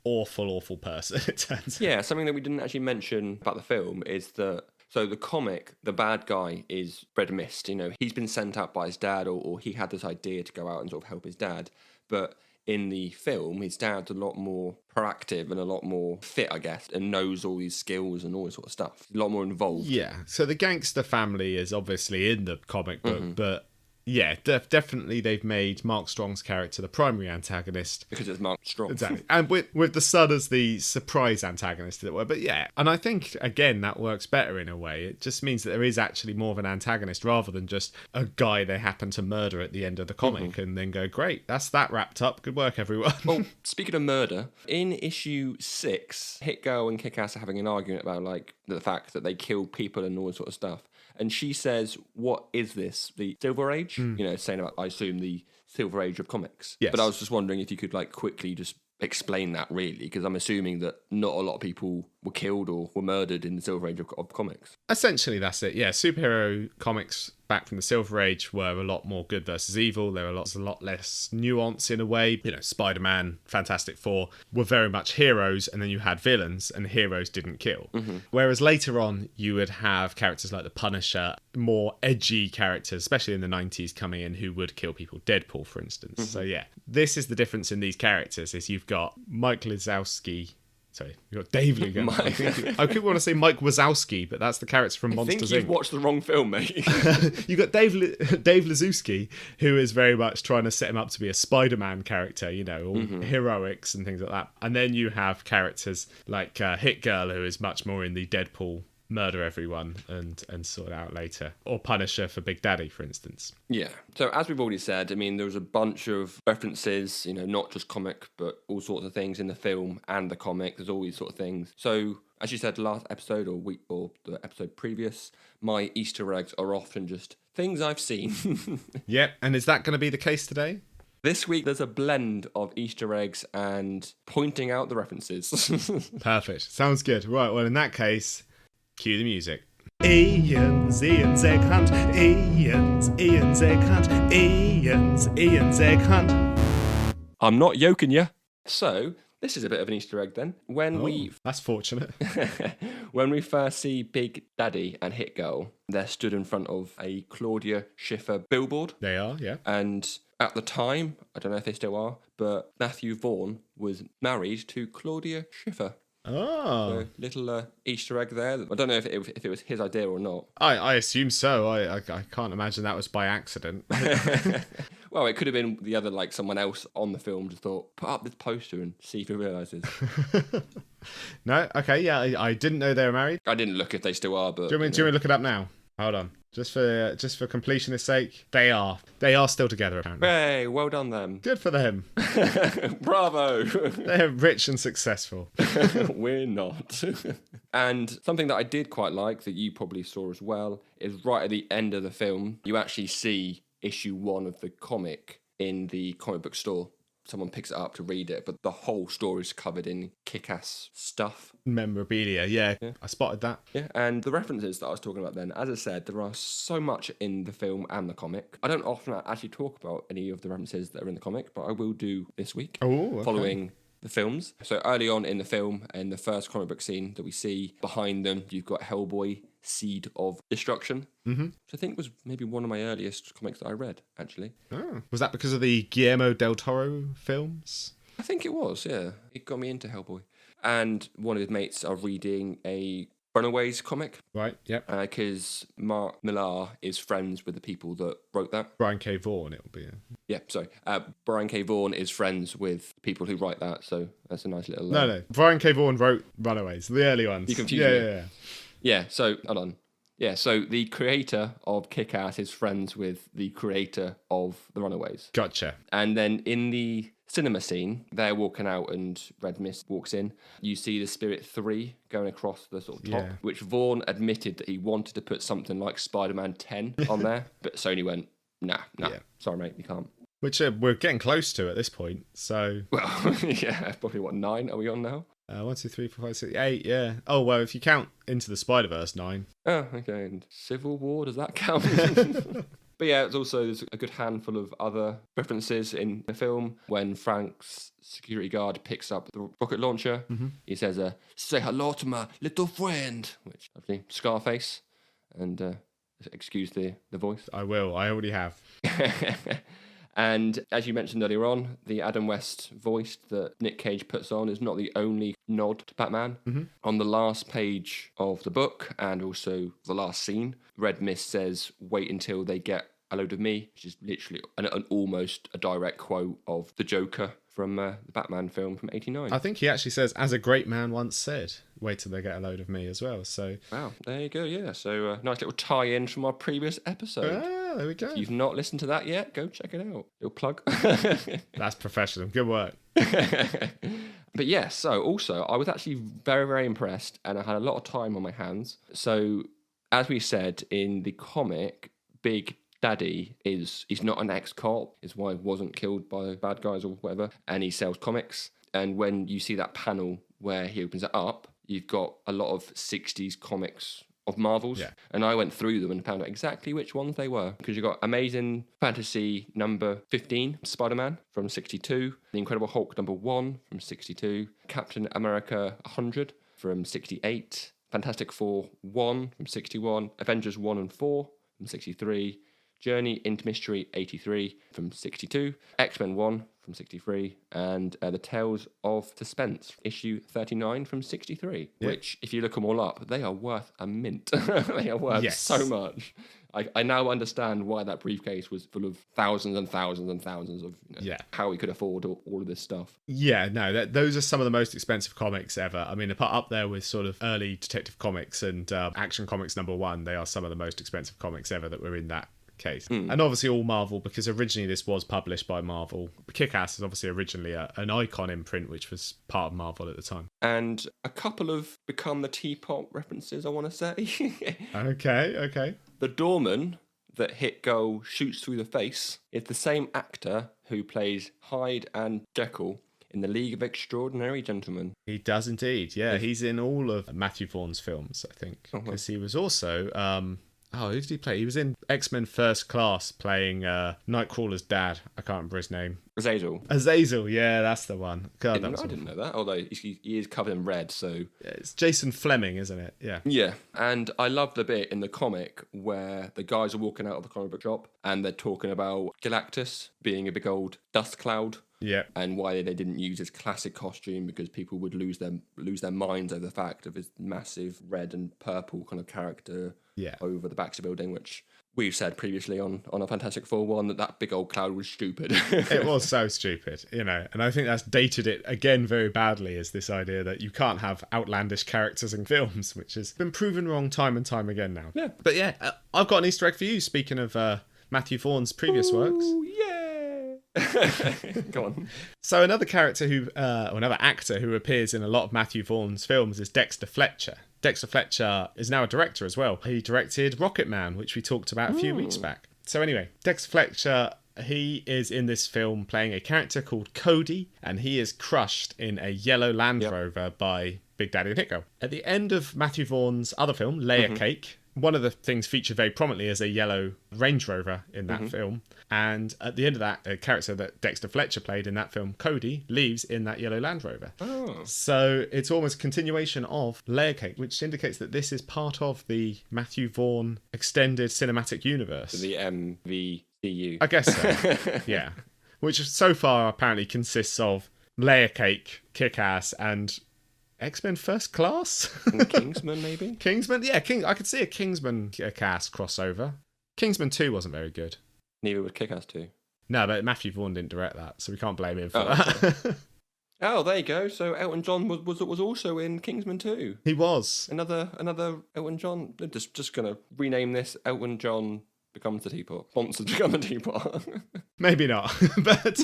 awful person, it turns out. Yeah, something that we didn't actually mention about the film is that, so the comic, the bad guy is Red Mist. He's been sent out by his dad, or he had this idea to go out and sort of help his dad. But in the film, his dad's a lot more proactive and a lot more fit, I guess, and knows all these skills and all this sort of stuff. A lot more involved. Yeah, so the gangster family is obviously in the comic book, but Yeah, definitely they've made Mark Strong's character the primary antagonist. Because it's Mark Strong. Exactly. And with the son as the surprise antagonist, as it were. But yeah, and I think, again, that works better in a way. It just means that there is actually more of an antagonist rather than just a guy they happen to murder at the end of the comic and then go, great, that's that wrapped up. Good work, everyone. Well, speaking of murder, in issue 6, Hit Girl and KickAss are having an argument about, like, the fact that they kill people and all this sort of stuff. And she says, what is this? The Silver Age? You know, saying about, I assume, the Silver Age of comics. Yes. But I was just wondering if you could, like, quickly just explain that, really, because I'm assuming that not a lot of people were killed or were murdered in the Silver Age of comics. Essentially, that's it. Yeah, superhero comics back from the Silver Age were a lot more good versus evil. There was a lot less nuance in a way. You know, Spider-Man, Fantastic Four were very much heroes, and then you had villains, and heroes didn't kill. Whereas later on, you would have characters like the Punisher, more edgy characters, especially in the 90s, coming in who would kill people. Deadpool, for instance. So yeah, this is the difference in these characters, is you've got Mike Wazowski. Sorry, you've got Dave Lugan. I could want to say Mike Wazowski, but that's the character from Monsters, I think you've Inc. watched the wrong film, mate. You've got Dave Lazowski, who is very much trying to set him up to be a Spider-Man character, you know, all heroics and things like that. And then you have characters like Hit Girl, who is much more in the Deadpool murder everyone and sort it out later. Or Punisher for Big Daddy, for instance. Yeah. So as we've already said, I mean, there was a bunch of references, you know, not just comic, but all sorts of things in the film and the comic. There's all these sort of things. So as you said last episode or the episode previous, my Easter eggs are often just things I've seen. Yep. And is that going to be the case today? This week, there's a blend of Easter eggs and pointing out the references. Perfect. Sounds good. Right. Well, in that case, cue the music. Ian's egg hunt. Ian's egg hunt. Ian's egg hunt. I'm not yoking you. So, this is a bit of an Easter egg then. That's fortunate. When we first see Big Daddy and Hit Girl, they're stood in front of a Claudia Schiffer billboard. They are, yeah. And at the time, I don't know if they still are, but Matthew Vaughn was married to Claudia Schiffer. Oh. So, little Easter egg there. I don't know if it was his idea or not. I assume so. I can't imagine that was by accident. Well, it could have been the other, like someone else on the film just thought, put up this poster and see if he realises. No? Okay, yeah, I didn't know they were married. I didn't look if they still are, but... Do you want me to look it up now? Hold on. Just for completionist sake, they are still together, apparently. Hey, well done them. Good for them. Bravo. They're rich and successful. We're not. And something that I did quite like, that you probably saw as well, is right at the end of the film, you actually see issue 1 of the comic in the comic book store. Someone picks it up to read it, but the whole story is covered in KickAss stuff. Memorabilia, yeah. I spotted that. Yeah, and the references that I was talking about then, as I said, there are so much in the film and the comic. I don't often actually talk about any of the references that are in the comic, but I will do this week, following the films. So early on in the film, in the first comic book scene that we see, behind them, you've got Hellboy, Seed of Destruction, which I think was maybe one of my earliest comics that I read, actually. Oh. Was that because of the Guillermo del Toro films? I think it was, yeah. It got me into Hellboy. And one of his mates are reading a Runaways comic. Right, yep. Because Mark Millar is friends with the people that wrote that. Brian K. Vaughan, it'll be. Yeah, sorry. Brian K. Vaughan is friends with people who write that, so that's a nice little... No. Brian K. Vaughan wrote Runaways, the early ones. You confused me. Yeah, so, hold on. Yeah, so the creator of KickAss is friends with the creator of The Runaways. Gotcha. And then in the cinema scene, they're walking out and Red Mist walks in. You see the Spirit 3 going across the sort of top, which Vaughn admitted that he wanted to put something like Spider-Man 10 on there, but Sony went, nah, sorry mate, you can't. Which we're getting close to at this point, so... Well, yeah, probably 9 are we on now? 1, 2, 3, 4, 5, 6, 8, yeah. Oh, well, if you count Into the Spider-Verse, 9. Oh, okay, and Civil War, does that count? But yeah, there's a good handful of other references in the film. When Frank's security guard picks up the rocket launcher, he says, say hello to my little friend, which obviously Scarface, and excuse the voice. I will, I already have. And as you mentioned earlier on, the Adam West voice that Nick Cage puts on is not the only nod to Batman. On the last page of the book and also the last scene, Red Mist says, wait until they get A Load of Me, which is literally an almost a direct quote of the Joker from the Batman film from '89. I think he actually says, as a great man once said, wait till they get a load of me as well. So wow, there you go. Yeah, so nice little tie-in from our previous episode. Ah, there we go. If you've not listened to that yet, go check it out. Little plug. That's professional. Good work. But yeah, so also I was actually very, very impressed, and I had a lot of time on my hands. So as we said in the comic, Big Daddy he's not an ex-cop. His wife wasn't killed by bad guys or whatever, and he sells comics. And when you see that panel where he opens it up, you've got a lot of 60s comics of Marvels. Yeah. And I went through them and found out exactly which ones they were. Because you've got Amazing Fantasy number 15, Spider-Man from 62, The Incredible Hulk number 1 from 62, Captain America 100 from 68, Fantastic Four 1 from 61, Avengers 1 and 4 from 63, Journey into Mystery 83 from 62, X-Men 1 from 63, and The Tales of Suspense issue 39 from 63, which, if you look them all up, they are worth a mint. They are worth so much. I now understand why that briefcase was full of thousands and thousands and thousands of how he could afford all of this stuff. Yeah, no, those are some of the most expensive comics ever. I mean, up there with sort of early Detective Comics and Action Comics number 1, they are some of the most expensive comics ever that were in that case. And obviously all Marvel, because originally this was published by Marvel. KickAss is obviously originally an Icon imprint, which was part of Marvel at the time. And a couple of Become the Teapot references, I want to say. Okay. The doorman that hit Go shoots through the face is the same actor who plays Hyde and Jekyll in the League of Extraordinary Gentlemen. He does indeed, yeah. He's in all of Matthew Vaughn's films, I think. Because he was also... who did he play? He was in X-Men First Class playing Nightcrawler's dad. I can't remember his name. Azazel, yeah, that's the one. God, I didn't know that, although he is covered in red, so... Yeah, it's Jason Fleming, isn't it? Yeah. Yeah, and I love the bit in the comic where the guys are walking out of the comic book shop and they're talking about Galactus being a big old dust cloud. Yeah, and why they didn't use his classic costume, because people would lose their minds over the fact of his massive red and purple kind of character over the Baxter Building, which we've said previously on a Fantastic Four 1 that big old cloud was stupid. It was so stupid, and I think that's dated it again very badly, is this idea that you can't have outlandish characters in films, which has been proven wrong time and time again now. Yeah, but I've got an Easter egg for you, speaking of Matthew Vaughn's previous works. Go on. So another actor who appears in a lot of Matthew Vaughn's films is Dexter Fletcher. Dexter Fletcher is now a director as well. He directed Rocket Man, which we talked about a few weeks back. So anyway, Dexter Fletcher, he is in this film playing a character called Cody, and he is crushed in a yellow Land Rover by Big Daddy Nico. At the end of Matthew Vaughn's other film, Layer Cake, one of the things featured very prominently is a yellow Range Rover in that film. And at the end of that, a character that Dexter Fletcher played in that film, Cody, leaves in that yellow Land Rover. Oh. So it's almost a continuation of Layer Cake, which indicates that this is part of the Matthew Vaughn extended cinematic universe. The MVCU. I guess so, yeah. Which so far apparently consists of Layer Cake, KickAss, and... X-Men First Class? And Kingsman, maybe? Kingsman? Yeah, I could see a Kingsman Kick-Ass crossover. Kingsman 2 wasn't very good. Neither was Kick-Ass 2. No, but Matthew Vaughn didn't direct that, so we can't blame him for that. Okay. Oh, there you go. So Elton John was also in Kingsman 2. He was. Another Elton John. Just going to rename this Elton John Becomes the Teapot. Sponsored Become the Teapot. Maybe not, but...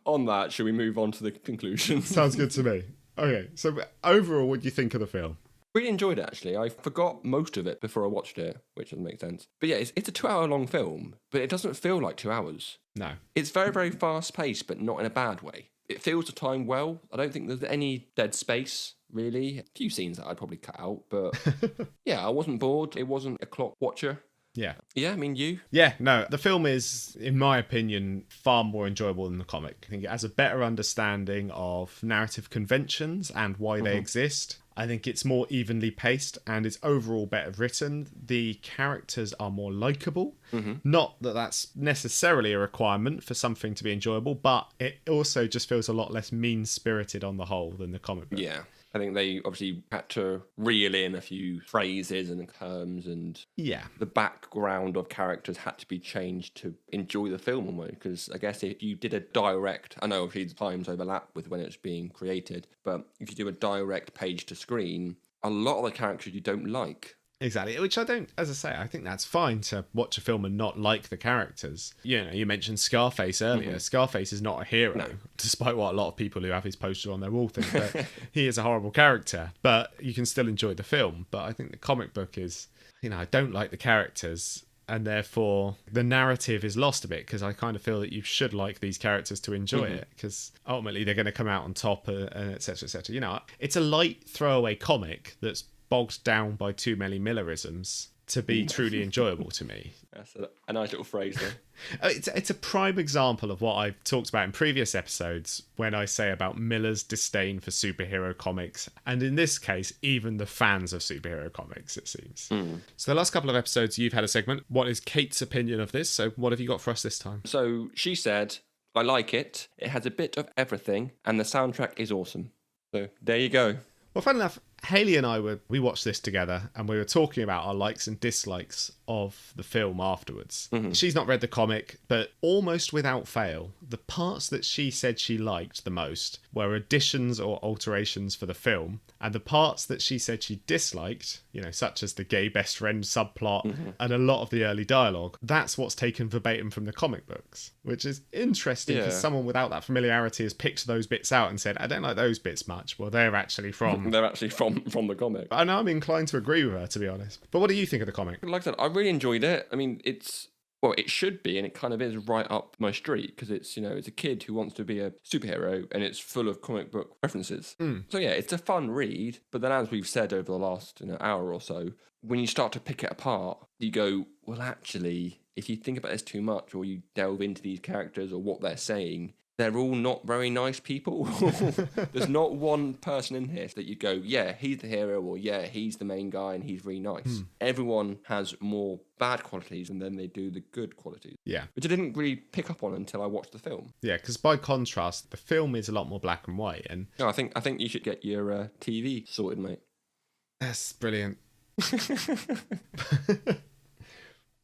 On that, should we move on to the conclusion? Sounds good to me. Okay, so overall, what do you think of the film? Really enjoyed it, actually. I forgot most of it before I watched it, which doesn't make sense. But yeah, it's a 2-hour long film, but it doesn't feel like 2 hours. No. It's very, very fast-paced, but not in a bad way. It fills the time well. I don't think there's any dead space, really. A few scenes that I'd probably cut out, but yeah, I wasn't bored. It wasn't a clock watcher. Yeah. Yeah, I mean, you? Yeah, no, the film is, in my opinion, far more enjoyable than the comic. I think it has a better understanding of narrative conventions and why they exist. I think it's more evenly paced and it's overall better written. The characters are more likeable. Not that that's necessarily a requirement for something to be enjoyable, but it also just feels a lot less mean-spirited on the whole than the comic book. Yeah. I think they obviously had to reel in a few phrases and terms, and Yeah. the background of characters had to be changed to enjoy the film almost. Because I guess if you did a direct, I know obviously the times overlap with when it's being created, but if you do a direct page to screen, a lot of the characters you don't like. Exactly, which I don't, as I say, I think that's fine to watch a film and not like the characters. You know, you mentioned Scarface earlier. Mm-hmm. Scarface is not a hero, despite what a lot of people who have his poster on their wall think, that he is a horrible character, but you can still enjoy the film. But I think the comic book is, you know, I don't like the characters, and therefore the narrative is lost a bit, because I kind of feel that you should like these characters to enjoy it, because ultimately they're going to come out on top, and et cetera, et cetera. You know, it's a light throwaway comic that's bogged down by too many Millarisms to be truly enjoyable to me. That's a nice little phrase there. It's a prime example of what I've talked about in previous episodes when I say about Millar's disdain for superhero comics, and in this case, even the fans of superhero comics, it seems. So the last couple of episodes, you've had a segment. What is Kate's opinion of this? So what have you got for us this time? So she said, I like it. It has a bit of everything, and the soundtrack is awesome. So there you go. Well, fun enough, Hayley and I we watched this together, and we were talking about our likes and dislikes of the film afterwards. She's not read the comic, but almost without fail, the parts that she said she liked the most were additions or alterations for the film, and the parts that she said she disliked, you know, such as the gay best friend subplot and a lot of the early dialogue, that's what's taken verbatim from the comic books, which is interesting because someone without that familiarity has picked those bits out and said, I don't like those bits much. Well, they're actually from from the comic. And I'm inclined to agree with her, to be honest. But what do you think of the comic? Like I said, I really enjoyed it. I mean, it should be, and it kind of is right up my street, because it's, you know, it's a kid who wants to be a superhero, and it's full of comic book references. So yeah, it's a fun read. But then, as we've said over the last hour or so, when you start to pick it apart, you go, well, actually, if you think about this too much, or you delve into these characters or what they're saying, they're all not very nice people. There's not one person in here that you go, yeah, he's the hero, or yeah, he's the main guy and he's really nice. Everyone has more bad qualities and then they do the good qualities. Yeah. Which I didn't really pick up on until I watched the film. Yeah, because by contrast, the film is a lot more black and white. And no, I think you should get your TV sorted, mate. That's brilliant.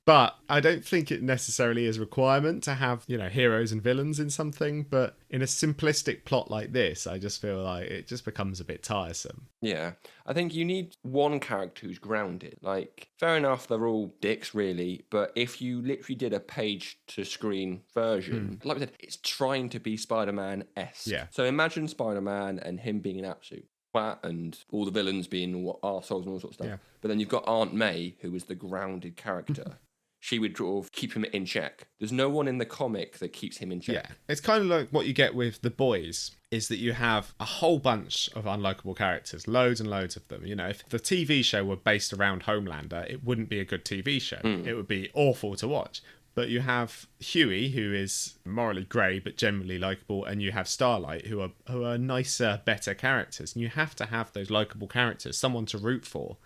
But I don't think it necessarily is a requirement to have, you know, heroes and villains in something. But in a simplistic plot like this, I just feel like it just becomes a bit tiresome. Yeah. I think you need one character who's grounded. Like, fair enough, they're all dicks, really. But if you literally did a page-to-screen version, like I said, it's trying to be Spider-Man-esque. Yeah. So imagine Spider-Man and him being an absolute twat and all the villains being arseholes and all sorts of stuff. Yeah. But then you've got Aunt May, who is the grounded character. She would sort of keep him in check. There's no one in the comic that keeps him in check. Yeah, it's kind of like what you get with The Boys, is that you have a whole bunch of unlikable characters, loads and loads of them. You know, if the TV show were based around Homelander, it wouldn't be a good TV show. It would be awful to watch. But you have Huey, who is morally grey but generally likeable, and you have Starlight, who are nicer, better characters. And you have to have those likeable characters, someone to root for,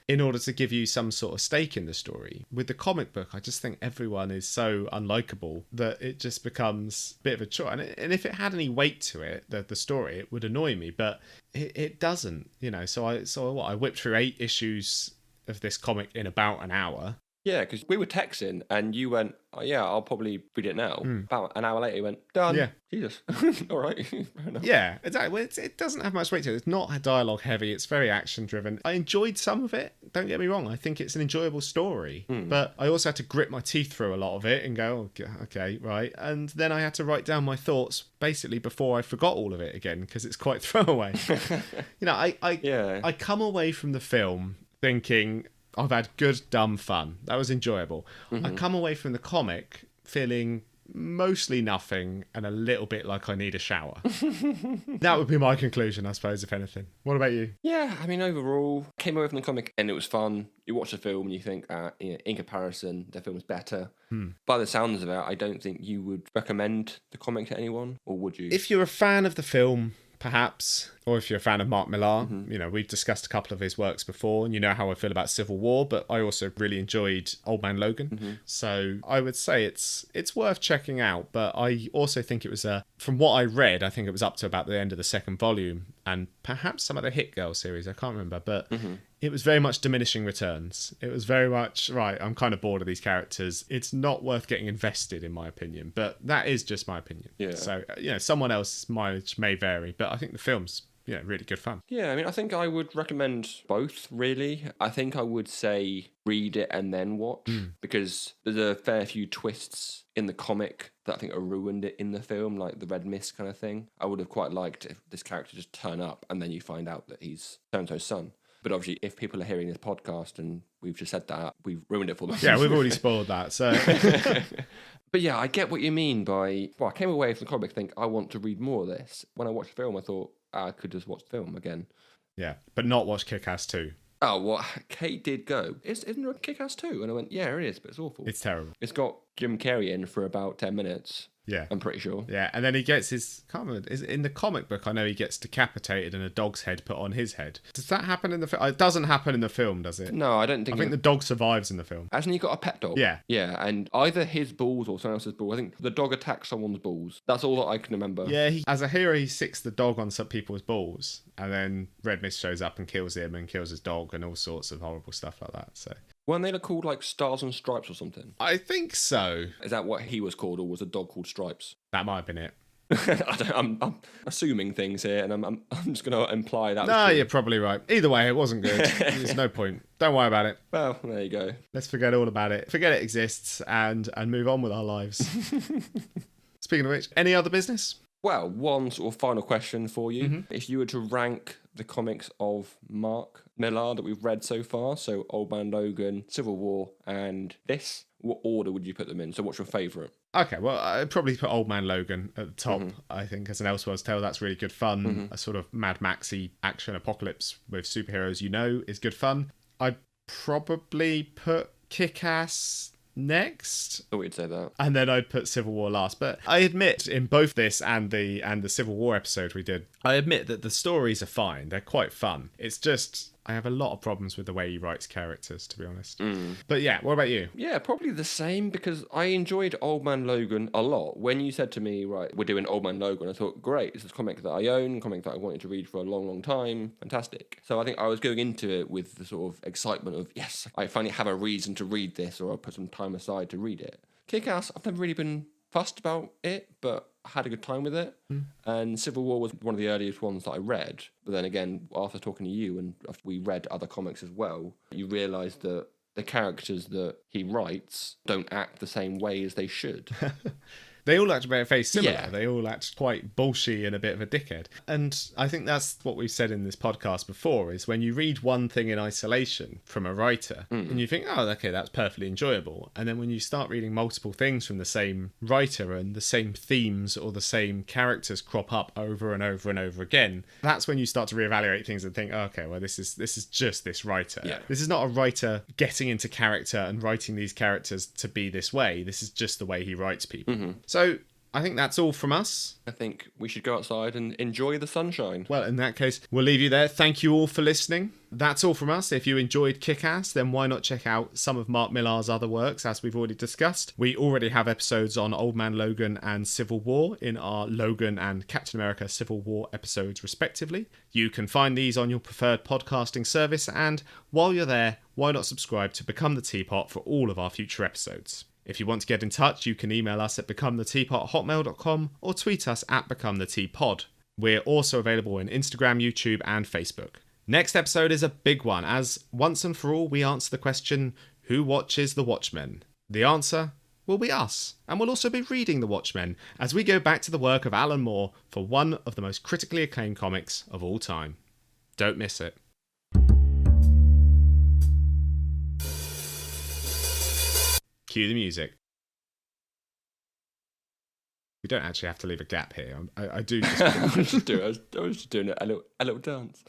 in order to give you some sort of stake in the story. With the comic book, I just think everyone is so unlikable that it just becomes a bit of a chore. And if it had any weight to it, the story, it would annoy me. But it doesn't, you know. So I whipped through 8 issues of this comic in about an hour. Yeah, because we were texting and you went, oh, yeah, I'll probably read it now. About an hour later, you went, done. Yeah. Jesus. All right. Yeah, exactly. Well, it doesn't have much weight to it. It's not dialogue heavy. It's very action driven. I enjoyed some of it. Don't get me wrong. I think it's an enjoyable story. But I also had to grit my teeth through a lot of it and go, oh, okay, right. And then I had to write down my thoughts basically before I forgot all of it again, because it's quite throwaway. You know, I come away from the film thinking, I've had good, dumb fun. That was enjoyable. I come away from the comic feeling mostly nothing and a little bit like I need a shower. That would be my conclusion, I suppose, if anything. What about you? Yeah, I mean, overall, came away from the comic and it was fun. You watch the film and you think, in comparison, the film's better. By the sounds of it, I don't think you would recommend the comic to anyone, or would you? If you're a fan of the film, perhaps. or if you're a fan of Mark Millar, you know, we've discussed a couple of his works before, and you know how I feel about Civil War, but I also really enjoyed Old Man Logan. So I would say it's worth checking out, but I also think it was from what I read, I think it was up to about the end of the second volume, and perhaps some of the Hit Girl series, I can't remember, but it was very much diminishing returns. It was very much, right, I'm kind of bored of these characters. It's not worth getting invested, in my opinion, but that is just my opinion. Yeah. So, you know, someone else's mileage may vary, but I think the film's, you know, really good fun. Yeah, I mean, I think I would recommend both, really. I think I would say read it and then watch, because there's a fair few twists in the comic that I think are ruined it in the film, like the red mist kind of thing. I would have quite liked if this character just turn up and then you find out that he's so-and-so's son. But obviously, if people are hearing this podcast and we've just said that, we've ruined it for them. Yeah, we've already spoiled that, so... But yeah, I get what you mean by... Well, I came away from the comic thinking, I want to read more of this. When I watched the film, I thought, I could just watch the film again. Yeah, but not watch KickAss 2. Oh, well, Kate did go, isn't there a KickAss 2? And I went, yeah, it is, but it's awful. It's terrible. It's got Jim Carrey in for about 10 minutes. Yeah. I'm pretty sure. Yeah, and then he gets his... Can't remember, is it in the comic book, I know he gets decapitated and a dog's head put on his head. Does that happen in the film? It doesn't happen in the film, does it? No, I don't think... I think the dog survives in the film. Hasn't he got a pet dog? Yeah. Yeah, and either his balls or someone else's balls. I think the dog attacks someone's balls. That's all that I can remember. Yeah, as a hero, he sicks the dog on some people's balls, and then Red Mist shows up and kills him and kills his dog and all sorts of horrible stuff like that, so... Weren't they called like Stars and Stripes or something? I think so. Is that what he was called, or was a dog called Stripes? That might have been it. I'm assuming things here, and I'm just going to imply that. No, you're probably right. Either way, it wasn't good. There's no point. Don't worry about it. Well, there you go. Let's forget all about it. Forget it exists and move on with our lives. Speaking of which, any other business? Well, one sort of final question for you. If you were to rank the comics of Mark Millar that we've read so far, so Old Man Logan, Civil War, and this, what order would you put them in? So what's your favourite? Okay, well, I'd probably put Old Man Logan at the top. I think as an Elseworlds tale, that's really good fun. A sort of Mad Maxy action apocalypse with superheroes, you know, is good fun. I'd probably put KickAss next. I would say that. And then I'd put Civil War last. But I admit, in both this and the Civil War episode we did, I admit that the stories are fine. They're quite fun. It's just... I have a lot of problems with the way he writes characters, to be honest. But yeah, what about you? Yeah, probably the same, because I enjoyed Old Man Logan a lot. When you said to me, right, we're doing Old Man Logan, I thought, great, this is a comic that I own, a comic that I wanted to read for a long, long time. Fantastic. So I think I was going into it with the sort of excitement of, yes, I finally have a reason to read this, or I'll put some time aside to read it. KickAss, I've never really been fussed about it, but I had a good time with it. And Civil War was one of the earliest ones that I read. But then again, after talking to you and after we read other comics as well, you realise that the characters that he writes don't act the same way as they should. They all act very similar. Yeah. They all act quite bullshit and a bit of a dickhead. And I think that's what we've said in this podcast before, is when you read one thing in isolation from a writer, and you think, oh, okay, that's perfectly enjoyable. And then when you start reading multiple things from the same writer and the same themes or the same characters crop up over and over and over again, that's when you start to reevaluate things and think, oh, okay, well, this is just this writer. Yeah. This is not a writer getting into character and writing these characters to be this way. This is just the way he writes people. So I think that's all from us. I think we should go outside and enjoy the sunshine. Well, in that case, we'll leave you there. Thank you all for listening. That's all from us. If you enjoyed KickAss, then why not check out some of Mark Millar's other works, as we've already discussed. We already have episodes on Old Man Logan and Civil War in our Logan and Captain America Civil War episodes, respectively. You can find these on your preferred podcasting service, and while you're there, why not subscribe to Become the Teapot for all of our future episodes. If you want to get in touch, you can email us at becometheteapot@hotmail.com or tweet us at becometheteapod. We're also available on Instagram, YouTube, and Facebook. Next episode is a big one, as once and for all we answer the question, who watches The Watchmen? The answer will be us, and we'll also be reading The Watchmen as we go back to the work of Alan Moore for one of the most critically acclaimed comics of all time. Don't miss it. Cue the music. We don't actually have to leave a gap here. I do just... I was just doing a little dance.